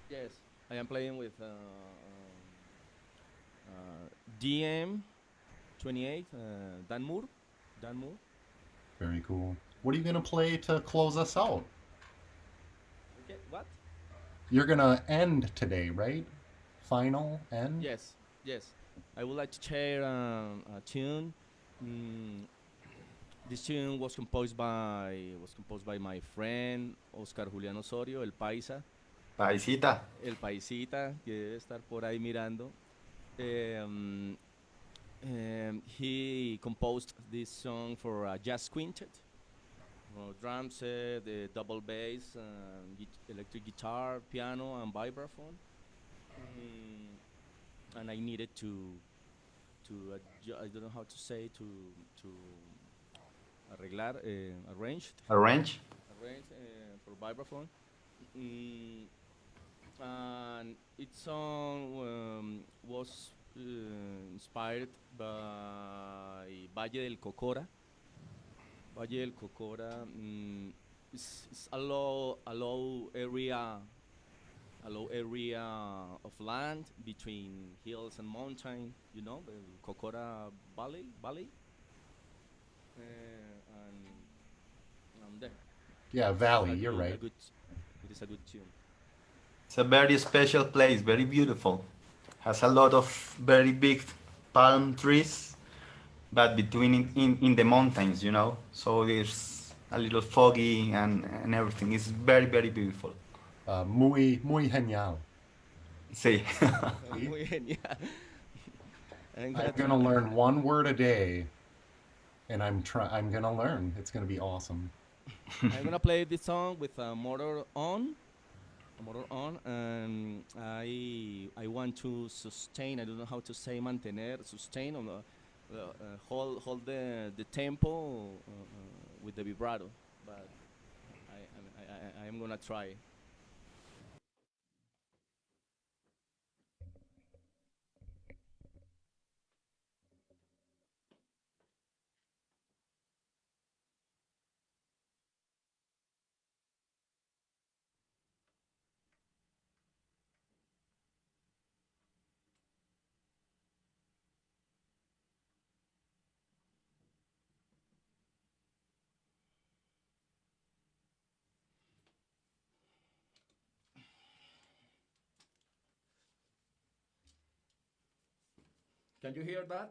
Yes, I am playing with DM 28, Dan Moore. Dan Moore. Very cool. What are you gonna play to close us out? Okay, what? You're gonna end today, right? Final end? Yes, yes. I would like to share a tune. Mm, this tune was composed by my friend Oscar Julián Osorio, el Paisa, Paisita. el Paisita, que debe estar por ahí mirando. Um, he composed this song for a jazz quintet, drum set, double bass, electric guitar, piano, and vibraphone. And I needed I don't know how to say to arreglar, Arrange. arrange for vibraphone. Mm, and its song was inspired by Valle del Cocora. Valle del Cocora is a low area of land between hills and mountain. The Cocora Valley, and there. Yeah, It's Valley, you're a right. good. It is a good tune. It's a very special place, very beautiful. Has a lot of very big palm trees, but between in the mountains. So there's a little foggy and everything. It's very, very beautiful. Muy genial. See. See? Muy genial. I'm I'm gonna gonna try. learn one word a day, and I'm gonna learn. It's gonna be awesome. I'm gonna play this song with a motor on, a motor on, and I want to sustain. I don't know how to say mantener, sustain on hold the tempo with the vibrato, but I am gonna try. Can you hear that?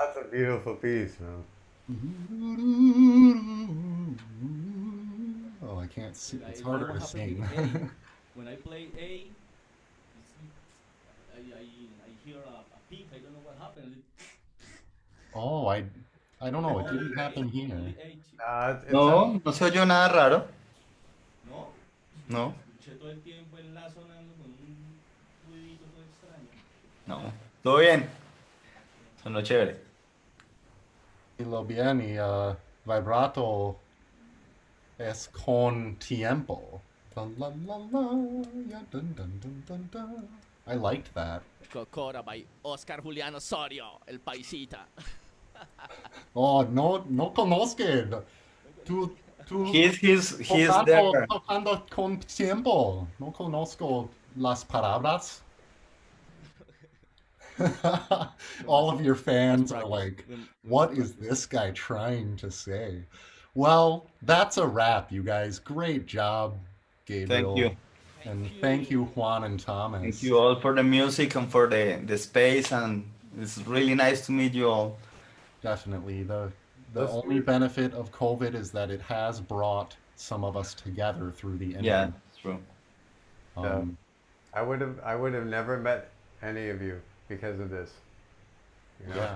That's a beautiful piece, man. Oh, I can't see. It's I don't know harder what to happened with sing. A. When I play A, I hear a peak. I don't know what happened. Oh, I don't know. It Only didn't A, happen here. only A. It sounds. No, no se oyó nada raro. ¿No? No, Escuché todo el tiempo el la sonando con un ruidito todo extraño. no. Todo bien. Sonó chévere. Y lo bien y vibrato es con tiempo. Dun, la, la, la, ya, dun, dun, dun, dun, dun. I liked that. Cocora by Oscar Julián Osorio, el paisita. Oh, no conozco. Tú He's there. tocando con tiempo. No conozco las palabras. All of your fans are like, We must what is practice. this guy trying to say? Well, that's a wrap, you guys. Great job, Thank you. Gabriel. Thank And thank you. you, Juan and Thank Thomas. you all for the music and for the space, and it's really nice to meet you all. Definitely. The Let's only do. benefit of COVID is that it has brought some of us together through the Yeah, internet. it's true. Uh, Um, I would have never met any of you because of this. You know, yeah.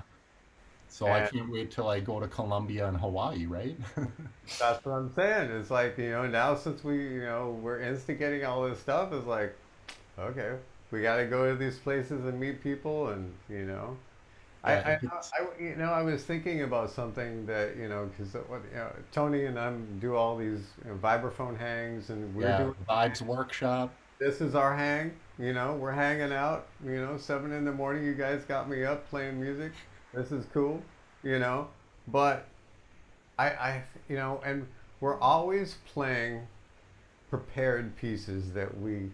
So I and can't wait till I go to Colombia and Hawaii, right? that's what I'm saying. It's like, now since we're instigating all this stuff, it's like, okay, we got to go to these places and meet people, and Yeah, it gets, I was thinking about something that because what Tony and I do all these vibraphone hangs, and we're yeah, doing Vibes Workshop. this is our hang. We're hanging out. 7 in the morning. You guys got me up playing music. This is cool. You know, but and we're always playing prepared pieces that we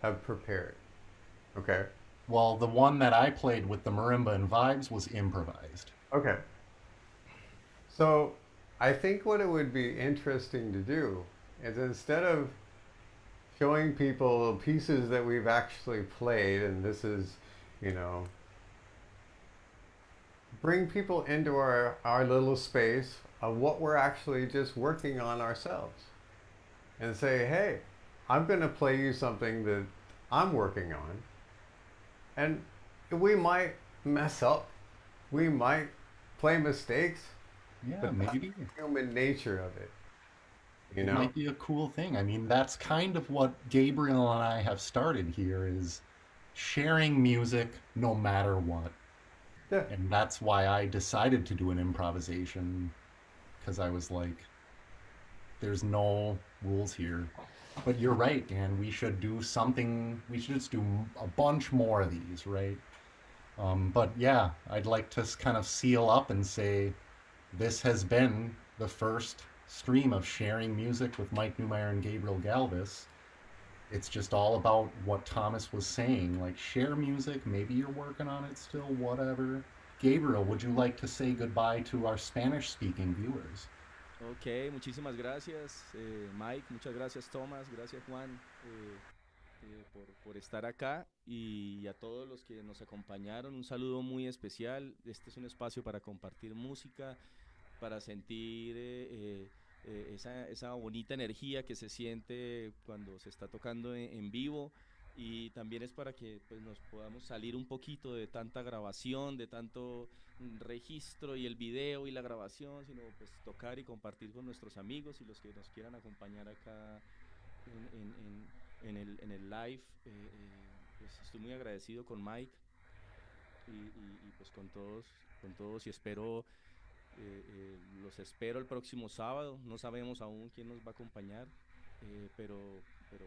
have prepared. Okay. Well, the one that I played with the marimba and vibes was improvised. Okay. So I think what it would be interesting to do is instead of showing people pieces that we've actually played, and this is, you know, bring people into our little space of what we're actually just working on ourselves and say, hey, I'm going to play you something that I'm working on. And we might mess up, we might play mistakes, Yeah, but that's maybe. the human nature of it, you It know? might be a cool thing. I mean, that's kind of what Gabriel and I have started here is sharing music no matter what. Yeah. And that's why I decided to do an improvisation because I was like, there's no rules here. But you're right, and we should do something, we should just do a bunch more of these, right? But yeah, I'd like to kind of seal up and say this has been the first stream of sharing music with Mike Neumeyer and Gabriel Galvis. It's just all about what Thomas was saying, like share music, maybe you're working on it still, whatever. Gabriel, would you like to say goodbye to our Spanish speaking viewers? Ok, muchísimas gracias, Mike. Muchas gracias, Thomas. Gracias, Juan, por estar acá. Y a todos los que nos acompañaron, un saludo muy especial. Este es un espacio para compartir música, para sentir esa bonita energía que se siente cuando se está tocando en vivo, y también es para que pues, nos podamos salir un poquito de tanta grabación, de tanto registro y el video y la grabación, sino pues tocar y compartir con nuestros amigos y los que nos quieran acompañar acá en el live. Pues estoy muy agradecido con Mike y pues con todos y espero los espero el próximo sábado. No sabemos aún quién nos va a acompañar, pero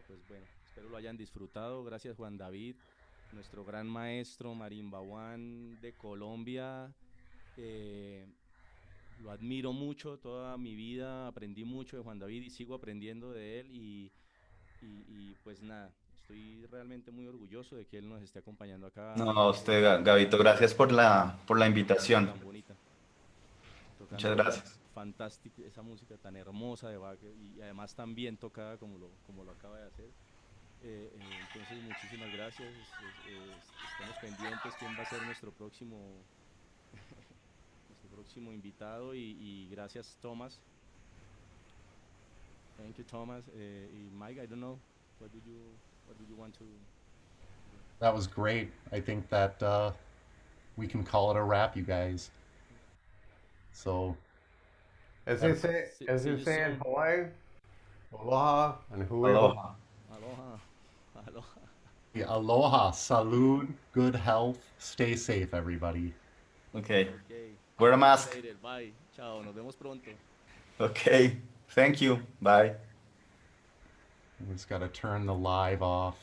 pues bueno, espero lo hayan disfrutado. Gracias, Juan David, nuestro gran maestro Marimba Juan de Colombia. Eh, lo admiro mucho, toda mi vida aprendí mucho de Juan David y sigo aprendiendo de él. Y pues nada, estoy realmente muy orgulloso de que él nos esté acompañando acá No, a usted, Gabito, tocando gracias por la esta música invitación. tan bonita, Muchas tocando gracias. fantástico esa música tan hermosa de Bach, y además tan bien tocada como lo acaba de hacer. Entonces, muchísimas gracias. Estamos pendientes quién va a ser nuestro próximo próximo invitado y gracias Thomas. Thank you Thomas. Y Mike, I don't know, what do you want to? That was great. I think that we can call it a wrap, you guys. So, As uh, they say, as See they you say in soon. Hawaii, aloha and hui hoi. Aloha. Aloha. Aloha. aloha, salud, good health, stay safe, everybody. Okay. Okay. Wear a See you mask. later. Bye. Chao. Nos vemos pronto. Okay. Thank you. Bye. We just got to turn the live off.